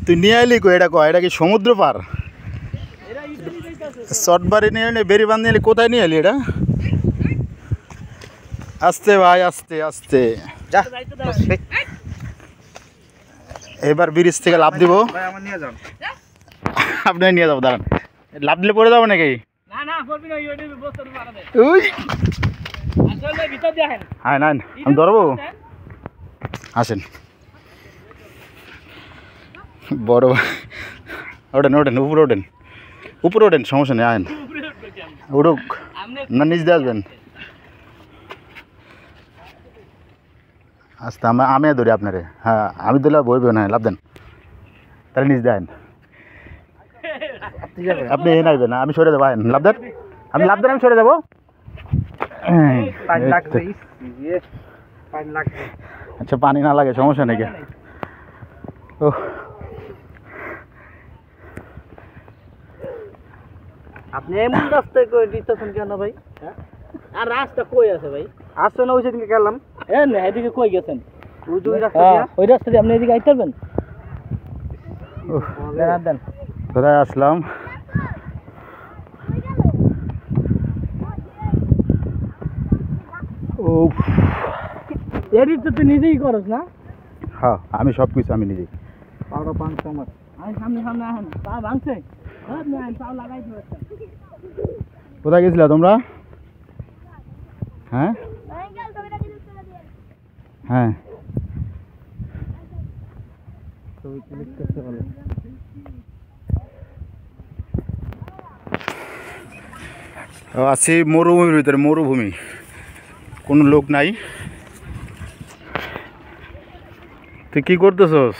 তুই নিয়ে আইলি কো এটা কয় এটা কি সমুদ্র পার শর্টবারে নিয়ে এলি বেরি বান্ধ নিয়ে কোথায় নিয়ে এলি এটা আস্তে ভাই আস্তে আস্তে যা এবার ব্রিজ থেকে লাভ দিব আপনি নিয়ে যাবো দাঁড়ান লাভ দিলে পড়ে যাবো নাকি হ্যাঁ না আমি ধরবো আসেন বড় ওঠেন ওঠেন উপরে ওঠেন সমস্যা নেই আয়েন উঠুক না নিচ দিয়ে আসবেন আস্তে আমি ধরি আপনারে হ্যাঁ আমি দিলে বইবে না লাভ দেন তাহলে নিচ দেন আপনি এ নাইবেন না আমি সরে দেবো আয়েন লাভ দেন আমি লাভ দেন আমি সরে দেবো আচ্ছা পানি না লাগে সমস্যা নেই ও আপনি এমন রাস্তায় কই দিতেছেন কেন ভাই আর রাস্তা কই আছে ভাই আসছে না ওই দিকে গেলাম না এদিকে কই গেছেন ওই রাস্তা দিয়ে ওই রাস্তা দিয়ে আপনি এদিকে আইতে পারবেন দেন কোথায় আসলাম ও এডিট তো তুই নিজেই করস না হ্যাঁ আমি সব কিছু আমি নিজেই পাউডার পাংছে আমার আমি সামনে আসেন পা ভাঙছে পা লাগাই দিয়েছে কোথায় গেছিলা তোমরা হ্যাঁ হ্যাঁ আছি মরুভূমির ভিতরে মরুভূমি কোনো লোক নাই তুই কি করতেছস